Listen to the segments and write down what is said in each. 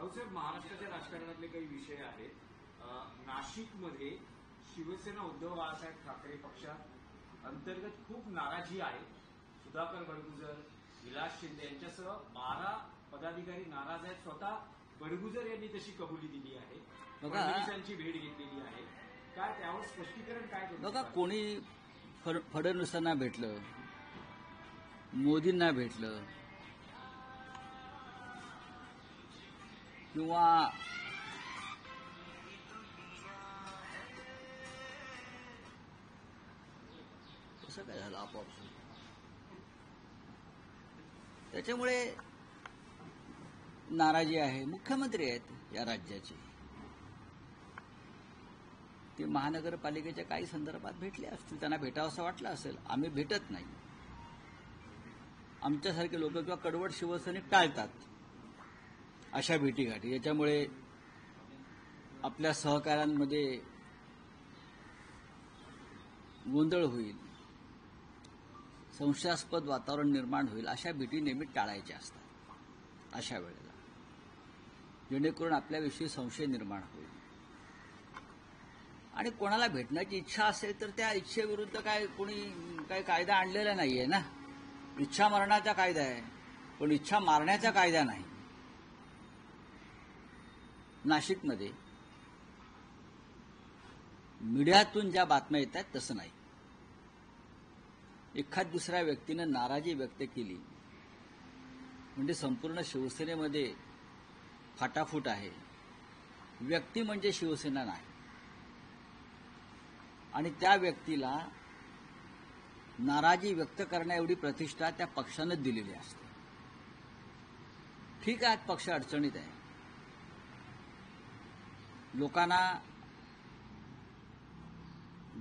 राऊसाहेब, महाराष्ट्राच्या राजकारणातले काही विषय आहेत. नाशिकमध्ये शिवसेना उद्धव बाळासाहेब ठाकरे पक्षात अंतर्गत खूप नाराजी आहे. सुधाकर बडगुजर, विलास शिंदे यांच्यासह 12 पदाधिकारी नाराज आहेत. स्वतः बडगुजर यांनी तशी कबुली दिली आहे. फडणवीसांची भेट घेतलेली आहे. काय त्यावर स्पष्टीकरण काय करू? बघा, कोणी फडणवीसांना भेटलं, मोदींना भेटलं किंवा कसं काय झालं आपोआप. त्याच्यामुळे नाराजी आहे. मुख्यमंत्री आहेत या राज्याचे, ते महानगरपालिकेच्या काही संदर्भात भेटले असतील, त्यांना भेटावं असं वाटलं असेल. आम्ही भेटत नाही. आमच्यासारखे लोक किंवा कडवट शिवसैनिक टाळतात अशा भेटीगाठी. याच्यामुळे आपल्या सहकाऱ्यांमध्ये गोंधळ होईल, संशयास्पद वातावरण निर्माण होईल. अशा भेटी नेहमी टाळायच्या असतात अशा वेळेला, जेणेकरून आपल्याविषयी संशय निर्माण होईल. आणि कोणाला भेटण्याची इच्छा असेल तर त्या इच्छेविरुद्ध कोणी काही कायदा आणलेला नाहीये ना. इच्छा मरणाचा कायदा आहे, पण इच्छा मारण्याचा कायदा नाही. नाशिकमध्ये मीडियातून ज्या बातम्या येत आहेत तसं नाही. एखाद दुसऱ्या व्यक्तीनं नाराजी व्यक्त केली म्हणजे संपूर्ण शिवसेनेमध्ये फाटाफूट आहे. व्यक्ती म्हणजे शिवसेना नाही. आणि त्या व्यक्तीला नाराजी व्यक्त करण्या एवढी प्रतिष्ठा त्या पक्षानंच दिलेली असते. ठीक आहे, पक्ष अडचणीत आहे. लोकांना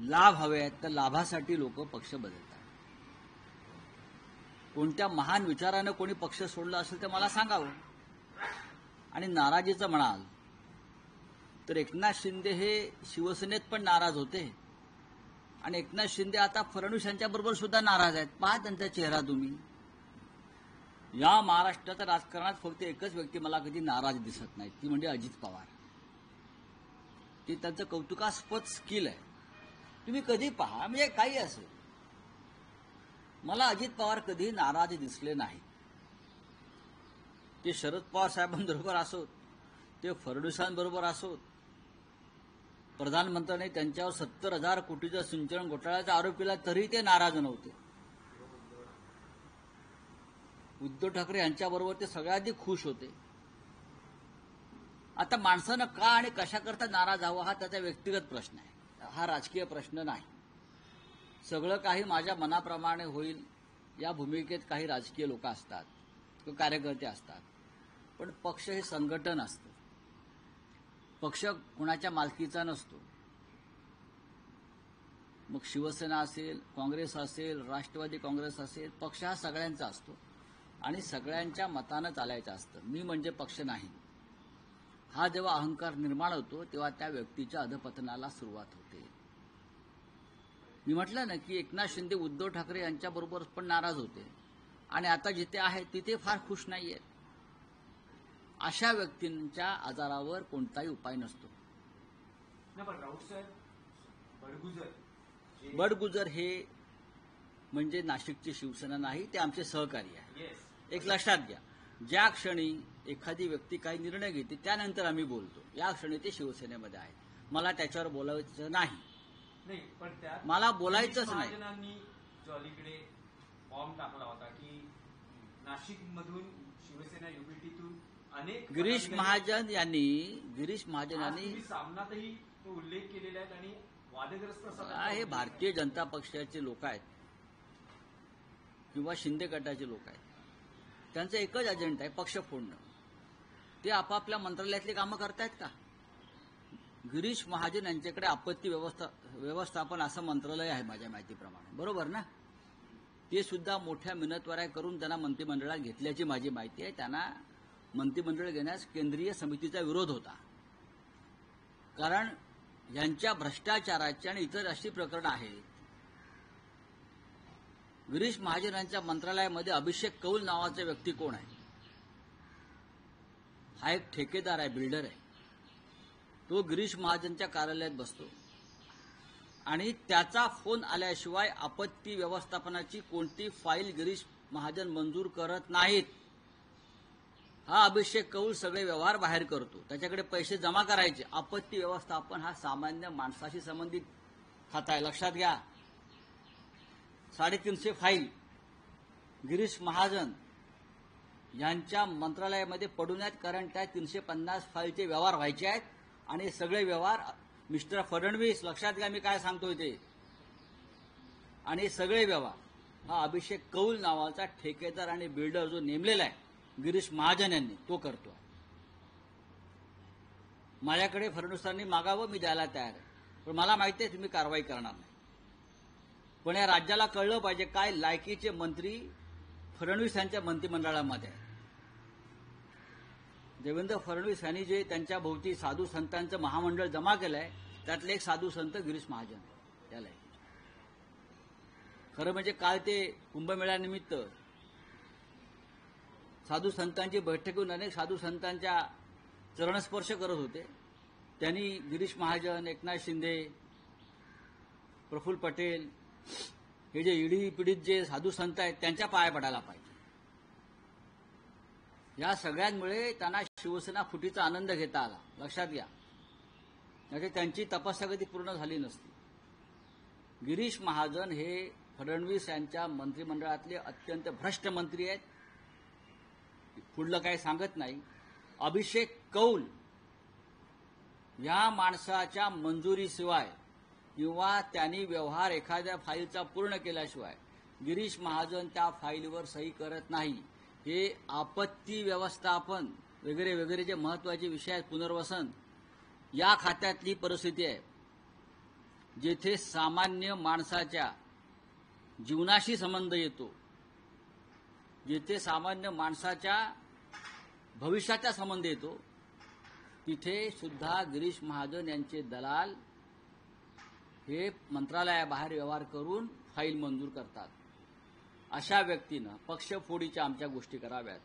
लाभ हवे आहेत, तर लाभासाठी लोक पक्ष बदलतात. कोणत्या महान विचारानं कोणी पक्ष सोडला असेल तर मला सांगावं. आणि नाराजीचं म्हणाल तर एकनाथ शिंदे हे शिवसेनेत पण नाराज होते, आणि एकनाथ शिंदे आता फडणवीस यांच्याबरोबर सुद्धा नाराज आहेत. पहा त्यांचा चेहरा तुम्ही. या महाराष्ट्राच्या राजकारणात फक्त एकच व्यक्ती मला कधी नाराज दिसत नाही, ती म्हणजे अजित पवार. ते त्यांचं कौतुकास्पद स्किल आहे. तुम्ही कधी पहा, म्हणजे काही असेल, मला अजित पवार कधी नाराज दिसले नाही. ते शरद पवार साहेबांबरोबर असोत, ते फडणवीसांबरोबर असोत, प्रधानमंत्र्यांनी त्यांच्यावर 70,000 कोटीचा सिंचन घोटाळ्याचा आरोप केला तरी ते नाराज नव्हते. उद्धव ठाकरे यांच्याबरोबर ते सगळ्यात खुश होते. आता माणसानं का आणि कशाकरता नाराज हवं हा त्याचा व्यक्तिगत प्रश्न आहे, हा राजकीय प्रश्न नाही. सगळं काही माझ्या मनाप्रमाणे होईल या भूमिकेत काही राजकीय लोक असतात किंवा कार्यकर्ते असतात. पण पक्ष हे संघटन असतं. पक्ष कुणाच्या मालकीचा नसतो. मग शिवसेना असेल, काँग्रेस असेल, राष्ट्रवादी काँग्रेस असेल, पक्ष हा सगळ्यांचा असतो आणि सगळ्यांच्या मतानं चालायचं असतं. मी म्हणजे पक्ष नाही, हा जेव्हा अहंकार निर्माण होतो तेव्हा त्या व्यक्तीच्या अधपतनाला सुरुवात होते. मी म्हटलं ना की एकनाथ शिंदे उद्धव ठाकरे यांच्याबरोबर पण नाराज होते, आणि आता जिथे आहेत तिथे फार खुश नाहीयेत. अशा व्यक्तींच्या आजारावर कोणताही उपाय नसतो. बडगुजर हे म्हणजे नाशिकची शिवसेना नाही, ते आमचे सहकारी आहे. एक लक्षात घ्या, ज्या क्षणी एखादी व्यक्ती काही निर्णय घेते त्यानंतर आम्ही बोलतो, या क्षणी ते शिवसेनेमध्ये आहे. मला त्याच्यावर बोलायचं नाही, मला बोलायचंच नाही. जो अलीकडे फॉर्म टाकला होता की नाशिकमधून शिवसेना युबीटीतून अनेक गिरीश महाजन यांनी सामनातही तो उल्लेख केलेला आहे आणि वादग्रस्त हे भारतीय जनता पक्षाचे लोक आहेत किंवा शिंदे गटाचे लोक आहेत. त्यांचं एकच अजेंडा आहे, पक्ष फोडणं. ते आपापल्या मंत्रालयातली कामं करतायत का? गिरीश महाजन यांच्याकडे आपत्ती व्यवस्थापन असं मंत्रालय आहे माझ्या माहितीप्रमाणे, बरोबर ना? ते सुद्धा मोठ्या मिन्नतवाऱ्या करून त्यांना मंत्रिमंडळात घेतल्याची माझी माहिती आहे. त्यांना मंत्रिमंडळ घेण्यास केंद्रीय समितीचा विरोध होता, कारण यांच्या भ्रष्टाचाराची आणि इतर अशी प्रकरणं आहेत. गिरीश महाजन यांच्या मंत्रालयामध्ये अभिषेक कौल नावाचा व्यक्ती कोण आहे हा एक ठेकेदार आहे, बिल्डर आहे. तो गिरीश महाजनच्या कार्यालयात बसतो आणि त्याचा फोन आल्याशिवाय आपत्ती व्यवस्थापनाची कोणती फाईल गिरीश महाजन मंजूर करत नाहीत. हा अभिषेक कौल सगळे व्यवहार बाहेर करतो. त्याच्याकडे पैसे जमा करायचे. आपत्ती व्यवस्थापन हा सामान्य माणसाशी संबंधित खाता आहे, लक्षात घ्या. 350 फाईल गिरीश महाजन यांच्या मंत्रालयामध्ये पडून आहेत, कारण त्या 350 फाईलचे व्यवहार व्हायचे आहेत आणि सगळे व्यवहार मिस्टर फडणवीस, लक्षात घ्या मी काय सांगतोय ते, आणि सगळे व्यवहार हा अभिषेक कौल नावाचा ठेकेदार आणि बिल्डर जो नेमलेला आहे गिरीश महाजन यांनी, तो करतो. माझ्याकडे फडणवीसांनी मागावं, मी द्यायला तयार आहे, पण मला माहिती आहे तुम्ही कारवाई करणार नाही. पण या राज्याला कळलं पाहिजे काय लायकीचे मंत्री फडणवीस यांच्या मंत्रिमंडळामध्ये आहेत. देवेंद्र फडणवीस यांनी जे त्यांच्या भोवती साधू संतांचं महामंडळ जमा केलंय, त्यातले एक साधू संत गिरीश महाजन त्याला. खरं म्हणजे काल ते कुंभमेळ्यानिमित्त साधू संतांची बैठक घेऊन अनेक साधू संतांच्या चरणस्पर्श करत होते. त्यांनी गिरीश महाजन, एकनाथ शिंदे, प्रफुल्ल पटेल हे जे ईडी पीडित जे साधू संत आहेत त्यांच्या पाया पडायला पाहिजे. या सगळ्यांमुळे त्यांना शिवसेना फुटीचा आनंद घेता आला, लक्षात घ्या. म्हणजे त्यांची तपस्या कधी पूर्ण झाली नसती. गिरीश महाजन हे फडणवीस यांच्या मंत्रिमंडळातले अत्यंत भ्रष्ट मंत्री आहेत. पुढलं काही सांगत नाही. अभिषेक कौल या माणसाच्या मंजुरीशिवाय किंवा त्यांनी व्यवहार एखाद्या फाईलचा पूर्ण केल्याशिवाय गिरीश महाजन त्या फाईलवर सही करत नाही. हे आपत्ती व्यवस्थापन वगैरे वगैरे जे महत्वाचे विषय आहेत, पुनर्वसन, या खात्यातली परिस्थिती आहे, जेथे सामान्य माणसाच्या जीवनाशी संबंध येतो, जिथे सामान्य माणसाच्या भविष्याचा संबंध येतो, तिथे सुद्धा गिरीश महाजन यांचे दलाल हे मंत्रालयाबाहेर व्यवहार करून फाईल मंजूर करतात. अशा व्यक्तीनं पक्षफोडीच्या आमच्या गोष्टी कराव्यात.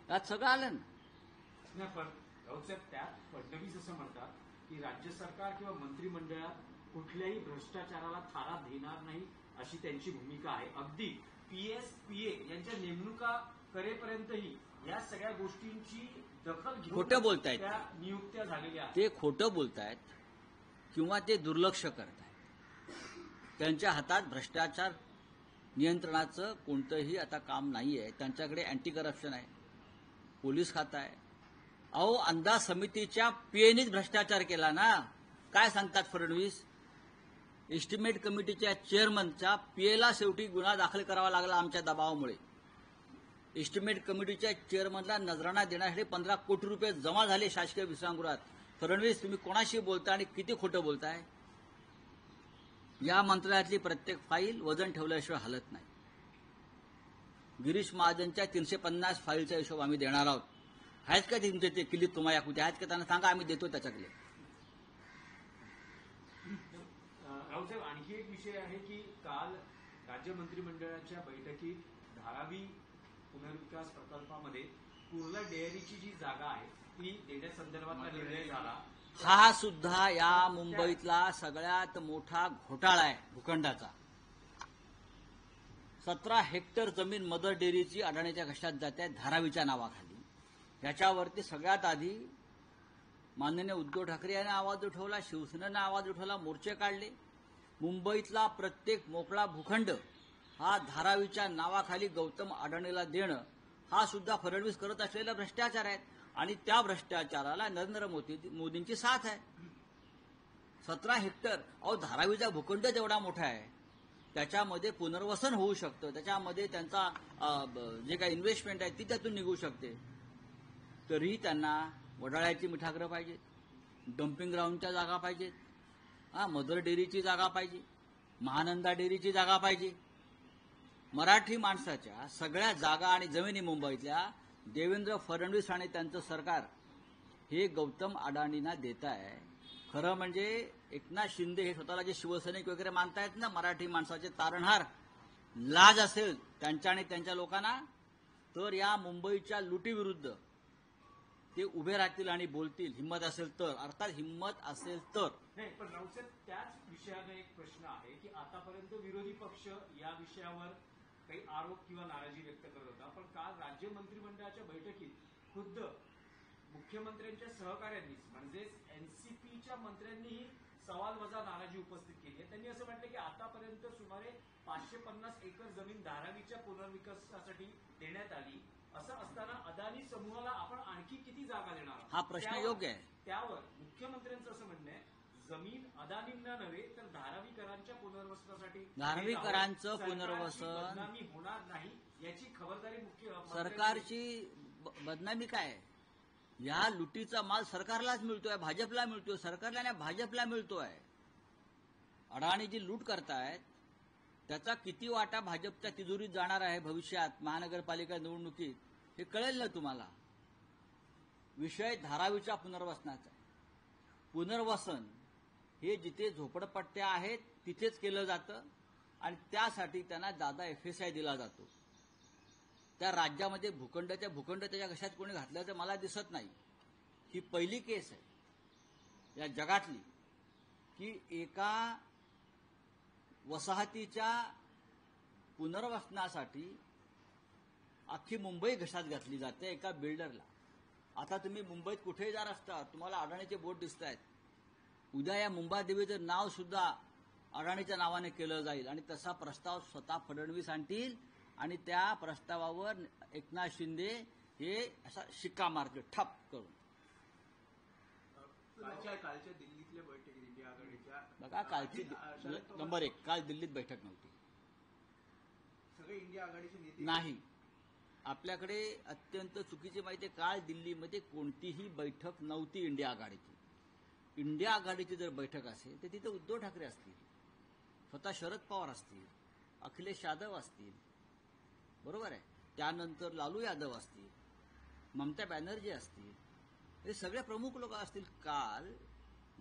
त्यात सगळं आलं ना. पण राऊतसाहेब, त्यात फडणवीस असं म्हणतात की राज्य सरकार किंवा मंत्रिमंडळात कुठल्याही भ्रष्टाचाराला थारा देणार नाही अशी त्यांची भूमिका आहे. अगदी PSPA यांच्या नेमणुका करेपर्यंतही या सगळ्या गोष्टींची दखल घेऊन खोटं बोलतायत, त्या नियुक्त्या झालेल्या आहेत. ते खोटं बोलतायत किंवा ते दुर्लक्ष करतायत. त्यांच्या हातात भ्रष्टाचार नियंत्रणाचं कोणतंही आता काम नाही आहे. त्यांच्याकडे अँटी करप्शन आहे, पोलीस खातं आहे. अहो, अंदाज समितीच्या पीएनीच भ्रष्टाचार केला ना. काय सांगतात फडणवीस? एस्टिमेट कमिटीच्या चेअरमनचा पीएला शेवटी गुन्हा दाखल करावा लागला आमच्या दबावामुळे. एस्टिमेट कमिटीच्या चेअरमनला नजराणा देण्यासाठी 15 कोटी रुपये जमा झाले शासकीय विश्रामगृहात. फडणवीस, तुम्ही कोणाशी बोलताय आणि किती खोटं बोलताय? या मंत्रालयातली प्रत्येक फाईल वजन ठेवल्याशिवाय हलत नाही. गिरीश महाजनच्या 350 फाईलचा हिशोब आम्ही देणार आहोत. आहेत का तुमचे ते किल्लीत तुम्हाला कुठे आहेत का? त्यांना सांगा, आम्ही देतो त्याच्याकडे. राऊतसाहेब, आणखी एक विषय आहे की काल राज्य मंत्रिमंडळाच्या बैठकीत धारावी पुनर्विकास प्रकल्पामध्ये कुर्ला डेअरीची जी जागा आहे ती देण्यासंदर्भातला निर्णय झाला. हा सुद्धा या मुंबईतला सगळ्यात मोठा घोटाळा आहे भूखंडाचा. 17 हेक्टर जमीन मदर डेअरीची अडाणीच्या कष्टात जाते धारावीच्या नावाखाली. याच्यावरती सगळ्यात आधी माननीय उद्धव ठाकरे यांनी आवाज उठवला, शिवसेनेनं आवाज उठवला, मोर्चे काढले. मुंबईतला प्रत्येक मोकळा भूखंड हा धारावीच्या नावाखाली गौतम अडाणीला देणं हा सुद्धा फडणवीस करत असलेला भ्रष्टाचार आहे. आणि त्या भ्रष्टाचाराला नरेंद्र मोदींची साथ आहे. 17 हेक्टर, अहो धारावीचा भूखंड जेवढा मोठा आहे त्याच्यामध्ये पुनर्वसन होऊ शकतं, त्याच्यामध्ये त्यांचा जे काही इन्व्हेस्टमेंट आहे ती त्यातून निघू शकते. तरीही त्यांना वडाळ्याची मिठागरं पाहिजेत, डम्पिंग ग्राउंडच्या जागा पाहिजेत, मदर डेअरीची जागा पाहिजे, महानंदा डेअरीची जागा पाहिजे. मराठी माणसाच्या सगळ्या जागा आणि जमिनी मुंबईतल्या देवेंद्र फडणवीस आणि त्यांचं सरकार हे गौतम अडाणींना देत आहे. खरं म्हणजे एकनाथ शिंदे हे स्वतःला जे शिवसैनिक वगैरे मानतायत ना, मराठी माणसाचे तारणहार, लाज असेल त्यांच्या आणि त्यांच्या लोकांना, तर या मुंबईच्या लुटीविरुद्ध ते उभे राहतील आणि बोलतील, हिंमत असेल तर, अर्थात हिंमत असेल तर. नाही, पण राऊसाहेब, त्याच विषयाने एक प्रश्न आहे की आतापर्यंत विरोधी पक्ष या विषयावर काही आरोप किंवा नाराजी व्यक्त करत होता, पण काल राज्य मंत्रिमंडळाच्या बैठकीत खुद्द मुख्यमंत्र्यांच्या सहकाऱ्यांनीच म्हणजेच एनसीपीच्या मंत्र्यांनीही सवाल वजा नाराजी उपस्थित केली आहे. त्यांनी असं म्हटलं की आतापर्यंत सुमारे 550 एकर जमीन धारावीच्या पुनर्विकासासाठी देण्यात आली. असं असताना अदानी समूहाला आपण आणखी किती जागा देणार आहोत? हा प्रश्न योग्य आहे. त्यावर मुख्यमंत्र्यांचं असं म्हणणं आहे, जमीन अदानींना नव्हे तर धारावीकरांच्या पुनर्वसनासाठी धारावीकरांचं सरकारची पुनर्वसन बदनामी होणार नाही याची खबरदारी सरकारची बदनामी काय? या लुटीचा माल सरकारलाच मिळतोय, भाजपला मिळतोय, सरकारला नाही भाजपला मिळतोय. अडाणी जी लूट करतायत त्याचा किती वाटा भाजपच्या तिजोरीत जाणार आहे भविष्यात महानगरपालिका निवडणुकीत हे कळेल ना तुम्हाला. विषय धारावीच्या पुनर्वसनाचा आहे. पुनर्वसन हे जिथे झोपडपट्ट्या आहेत तिथेच केलं जातं आणि त्यासाठी त्यांना जादा FSI दिला जातो. त्या राज्यामध्ये भूखंड त्याच्या कशात कोणी घातल्याचं मला दिसत नाही. ही पहिली केस आहे या जगातली की एका वसाहतीच्या पुनर्वसनासाठी अख्खी मुंबई घशात घातली जाते एका बिल्डरला. आता तुम्ही मुंबईत कुठेही जा रस्ता तुम्हाला अडाणीचे बोट दिसत आहेत. उद्या या मुंबादेवीचं नाव सुद्धा अडाणीच्या नावाने केलं जाईल आणि तसा प्रस्ताव स्वतः फडणवीस आणतील आणि त्या प्रस्तावावर एकनाथ शिंदे हे असा शिक्का मारतील ठप करून. कालच्या दिल्लीतल्या बैठकीत इंडिया आघाडीच्या बघा कालची नंबर 1 काल दिल्लीत बैठक नव्हती. सगळे इंडिया आघाडीचे नेते नाही. आपल्याकडे अत्यंत चुकीची माहिती आहे. काल दिल्लीमध्ये कोणतीही बैठक नव्हती इंडिया आघाडीची. इंडिया आघाडीची जर बैठक असेल तर तिथे उद्धव ठाकरे असतील, स्वतः शरद पवार असतील, अखिलेश यादव असतील, बरोबर आहे, त्यानंतर लालू यादव असतील, ममता बॅनर्जी असतील, हे सगळे प्रमुख लोक असतील. काल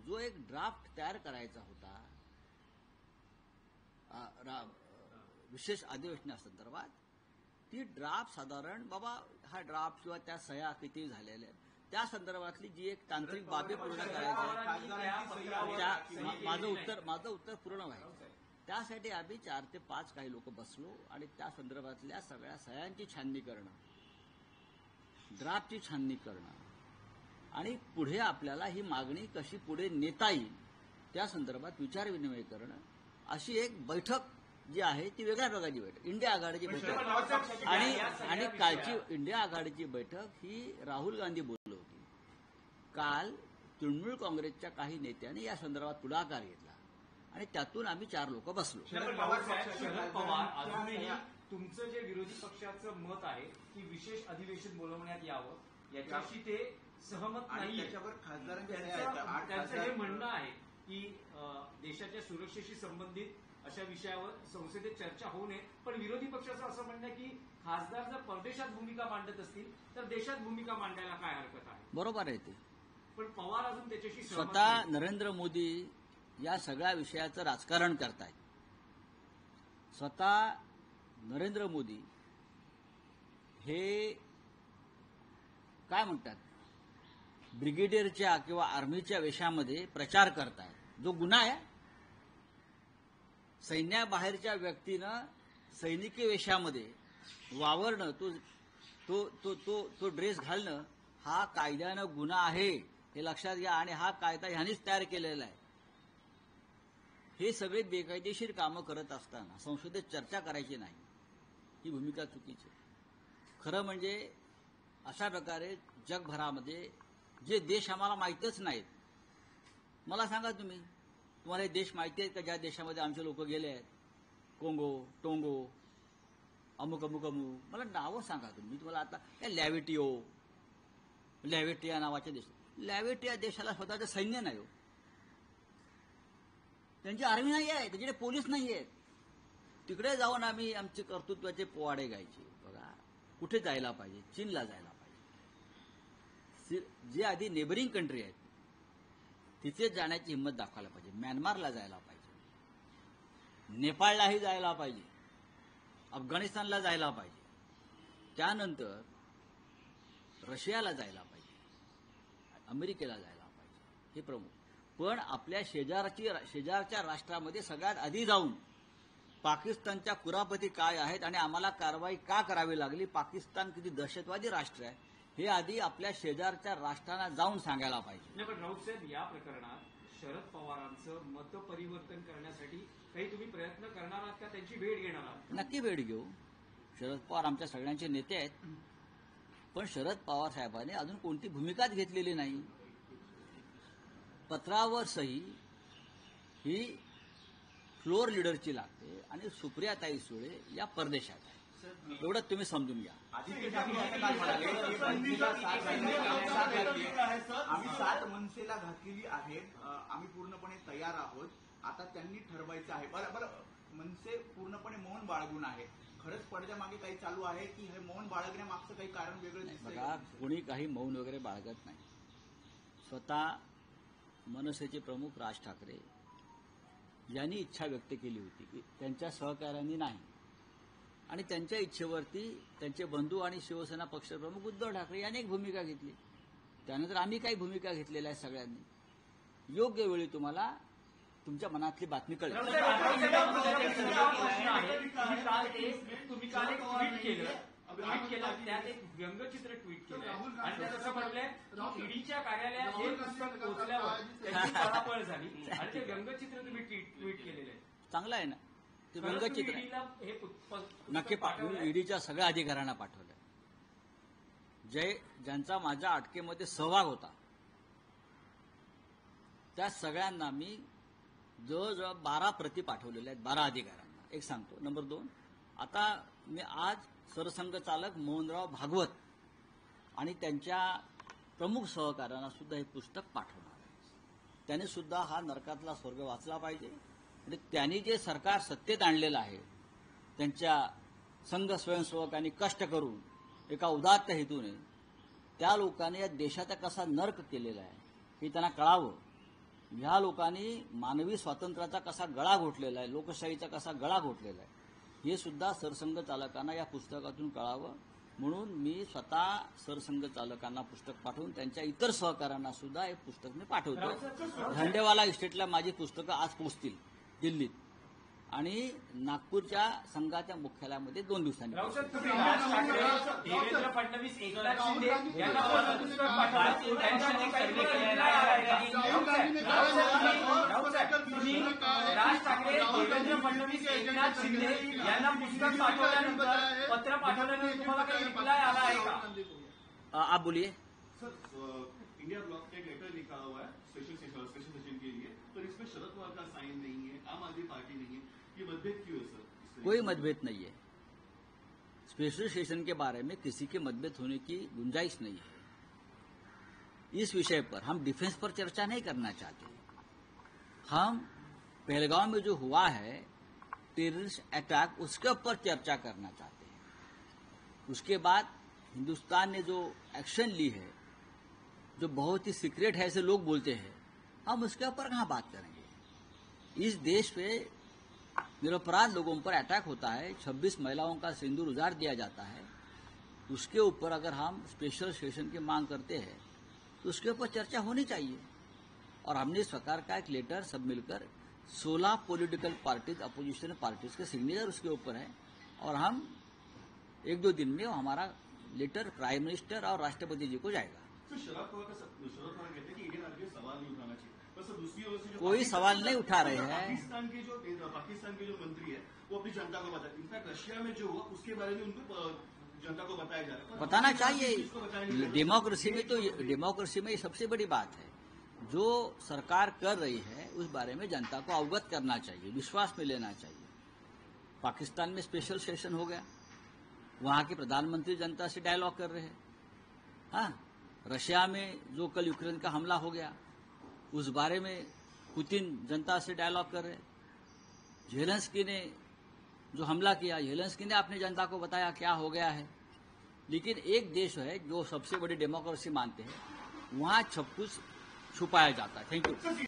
जो एक ड्राफ्ट तयार करायचा होता विशेष अधिवेशनासंदर्भात, ती ड्राफ्ट साधारण बाबा हा ड्राफ्ट किंवा त्या सह्या किती झालेल्या आहेत त्या संदर्भातली जी एक तांत्रिक बाबी पूर्ण करायची माझं उत्तर पूर्ण व्हायचं. त्यासाठी आम्ही 4 ते 5 काही लोक बसलो आणि त्या संदर्भातल्या सगळ्या सह्यांची छाननी करणं, ड्राफ्टची छाननी करणं आणि पुढे आपल्याला ही मागणी कशी पुढे नेता येईल त्या संदर्भात विचारविनिमय करणं, अशी एक बैठक जी आहे ती वेगळ्या प्रकारची बैठक, इंडिया आघाडीची बैठक. आणि कालची इंडिया आघाडीची बैठक ही राहुल गांधी बोललो होती. काल तृणमूल काँग्रेसच्या काही नेत्यांनी या संदर्भात पुढाकार घेतला आणि त्यातून आम्ही 4 लोक बसलो. शरद पवार अजूनही तुमचं जे विरोधी पक्षाचं मत आहे की विशेष अधिवेशन बोलवण्यात यावं याच्याशी ते सहमत नाही. त्याच्यावर खासदारांच्या त्यांचं हे म्हणणं आहे की देशाच्या सुरक्षेशी संबंधित अशा विषयावर संसदेत चर्चा होऊ नये. पण विरोधी पक्षाचं असं म्हणणं आहे की खासदार जर परदेशात भूमिका मांडत असतील तर देशात भूमिका मांडायला काय हरकत आहे. बरोबर आहे ते. पण पवार अजून त्याच्याशी स्वतः नरेंद्र मोदी या सगळ्या विषयाचं राजकारण करतायत. स्वतः नरेंद्र मोदी हे काय म्हणतात ब्रिगेडियरच्या किंवा आर्मीच्या वेशामध्ये प्रचार करतायत, जो गुन्हा आहे. सैन्याबाहेरच्या व्यक्तीनं सैनिकी वेशामध्ये वावरणं, तो ड्रेस घालणं हा कायद्यानं गुन्हा आहे हे लक्षात घ्या. आणि हा कायदा ह्यानेच तयार केलेला आहे. हे सगळे बेकायदेशीर कामं करत असताना संसदेत चर्चा करायची नाही, ही भूमिका चुकीची. खरं म्हणजे अशा प्रकारे जगभरामध्ये जे देश आम्हाला माहीतच नाहीत, मला सांगा तुम्हाला हे देश माहिती आहेत का ज्या देशामध्ये आमचे लोक गेले आहेत? कोंगो, टोंगो, अमुक अमुक अमुक, मला नावं सांगा तुम्ही. तुम्हाला आता लॅव्हेटिया नावाचे देश. लॅव्हेटिया देशाला स्वतःचं सैन्य नाही हो, त्यांची आर्मी नाही आहे, त्यांच्याकडे पोलीस नाही आहेत. तिकडे जाऊन आम्ही आमचे कर्तृत्वाचे पोवाडे गायचे. बघा कुठे जायला पाहिजे, चीनला जायला पाहिजे. जे आधी नेबरिंग कंट्री आहेत तिथे जाण्याची हिंमत दाखवायला पाहिजे. म्यानमारला जायला पाहिजे, नेपाळलाही जायला पाहिजे, अफगाणिस्तानला जायला पाहिजे, त्यानंतर रशियाला जायला पाहिजे, अमेरिकेला जायला पाहिजे, हे प्रमुख. पण आपल्या शेजारच्या राष्ट्रामध्ये सगळ्यात आधी जाऊन पाकिस्तानच्या कुरापती काय आहेत आणि आम्हाला कारवाई का करावी लागली, पाकिस्तान किती दहशतवादी राष्ट्र आहे, हे आधी आपल्या शेजारच्या राष्ट्रांना जाऊन सांगायला पाहिजे. नाही, पण राऊत साहेब, या प्रकरणात शरद पवारांचं मतपरिवर्तन करण्यासाठी काही तुम्ही प्रयत्न करणार आहात का? त्यांची भेट घेणार आहात? नक्की भेट घेऊ. शरद पवार आमच्या सगळ्यांचे नेते आहेत, पण शरद पवार साहेबांनी अजून कोणती भूमिकाच घेतलेली नाही. पत्रावर सही ही फ्लोअर लीडरची लागते आणि सुप्रियाताई सुळे या परदेशात आहे. एवढं तुम्ही समजून घ्या. आदित्य ठाकरे असं काय म्हणाले की मनसेला साथ घातली आहे. आम्ही साथ मनसेला घातलेली आहे, आम्ही पूर्णपणे तयार आहोत. आता त्यांनी ठरवायचं आहे. बरं, मनसे पूर्णपणे मौन बाळगून आहे. खरंच पडद्या मागे काही चालू आहे की हे मौन बाळगण्यामागचं काही कारण वेगळं दिसतंय? बघा, कोणी काही मौन वगैरे बाळगत नाही. स्वतः मनसेचे प्रमुख राज ठाकरे यांनी इच्छा व्यक्त केली होती की त्यांच्या सहकार्यांनी नाही, आणि त्यांच्या इच्छेवरती त्यांचे बंधू आणि शिवसेना पक्षप्रमुख उद्धव ठाकरे यांनी एक भूमिका घेतली. त्यानंतर आम्ही काही भूमिका घेतलेल्या आहेत सगळ्यांनी. योग्य वेळी तुम्हाला तुमच्या मनातली बातमी कळेल. तुम्ही काल एक ट्विट केलं, त्यात एक व्यंगचित्र ट्विट केलं आणि त्यात असं म्हटलंय की ईडीच्या कार्यालयात हे पुस्तक पोहोचल्यावर त्याची पळापळ झाली आणि ते व्यंगचित्र तुम्ही ट्विट केलेलं आहे. चांगलं आहे ना ते व्यंगचित्र. ईडीला हे नक्की पाठवलं. ईडीच्या सगळ्या अधिकाऱ्यांना पाठवलं. ज्यांचा माझ्या अटकेमध्ये सहभाग होता त्या सगळ्यांना मी जवळजवळ 12 प्रती पाठवलेल्या आहेत, 12 अधिकाऱ्यांना. एक सांगतो. नंबर 2, आता मी आज सरसंघचालक मोहनराव भागवत आणि त्यांच्या प्रमुख सहकाऱ्यांना सुद्धा हे पुस्तक पाठवणार आहे. त्याने सुद्धा हा नरकातला स्वर्ग वाचला पाहिजे. आणि त्यांनी जे सरकार सत्तेत आणलेलं आहे, त्यांच्या संघ स्वयंसेवकांनी कष्ट करून एका उदात्त हेतूने त्या लोकांनी या देशाचा कसा नर्क केलेला आहे हे त्यांना कळावं. ह्या लोकांनी मानवी स्वातंत्र्याचा कसा गळा घोटलेला आहे, लोकशाहीचा कसा गळा घोटलेला आहे, हे सुद्धा सरसंघ चालकांना या पुस्तकातून कळावं. म्हणून मी स्वतः सरसंघ चालकांना पुस्तक पाठवून त्यांच्या इतर सहकाऱ्यांना सुद्धा हे पुस्तक मी पाठवतो. झंडेवाला इस्टेटला माझी पुस्तकं आज पोहोचतील दिल्लीत, आणि नागपूरच्या संघाच्या मुख्यालयामध्ये 2 दिवसांनी. देवेंद्र फडणवीस, एकनाथ शिंदे यांना पुस्तक पाठवलं. राज ठाकरे, देवेंद्र फडणवीस, एकनाथ शिंदे यांना पुस्तक पाठवल्यानंतर, पत्र पाठवल्यानंतर तुम्हाला काही रिप्लाय आला आहे का? आप बोलिए. सर, इंडिया ब्लॉक का एक लेटर लिखा हुआ है स्पेशल सेशन के लिए, पर इसमें शरद पवार का साइन नहीं है, आम आदमी पार्टी नहीं है. ये मतभेद क्यों है सर? कोई मतभेद नहीं है. स्पेशल सेशन के बारे में किसी के मतभेद होने की गुंजाइश नहीं है. इस विषय पर हम डिफेंस पर चर्चा नहीं करना चाहते. हम पहलगांव में जो हुआ है टेररिस्ट अटैक, उसके ऊपर चर्चा करना चाहते हैं. उसके बाद हिंदुस्तान ने जो एक्शन ली है, जो बहुत ही सीक्रेट है ऐसे लोग बोलते हैं, हम उसके ऊपर कहाँ बात करेंगे. इस देश पे निरपराध लोगों पर अटैक होता है, 26 महिलाओं का सिंदूर उजाड़ दिया जाता है. उसके ऊपर अगर हम स्पेशल सेशन की मांग करते हैं तो उसके ऊपर चर्चा होनी चाहिए. और हमने सरकार का एक लेटर सब मिलकर 16 पॉलिटिकल पार्टीज, अपोजिशन पार्टीज के सिग्नेचर उसके ऊपर है, और हम 1-2 दिन में हमारा लेटर प्राइम मिनिस्टर और राष्ट्रपति जी को जाएगा. सर, शरद पवार कहते हैं कि इंडियन आर्मी सवाल नहीं उठाना चाहिए. बस दूसरी ओर से कोई सवाल नहीं उठा रहे हैं. पाकिस्तान के जो मंत्री है वो अपनी जनता को बताते. इनफैक्ट रशिया में जो हुआ उसके बारे में उनको जनता को बताया जा रहा है. बताना चाहिए. डेमोक्रेसी में ये सबसे बड़ी बात है. जो सरकार कर रही है उस बारे में जनता को अवगत करना चाहिए, विश्वास में लेना चाहिए. पाकिस्तान में स्पेशल सेशन हो गया, वहां के प्रधानमंत्री जनता से डायलॉग कर रहे हैं. हाँ, रशिया में जो कल यूक्रेन का हमला हो गया उस बारे में पुतिन जनता से डायलॉग कर रहे हैं. जेलेंस्की ने जो हमला किया, जेलेंस्की ने अपनी जनता को बताया क्या हो गया है. लेकिन एक देश है जो सबसे बड़ी डेमोक्रेसी मानते हैं, वहां सब कुछ छुपाया जाता है. Thank you.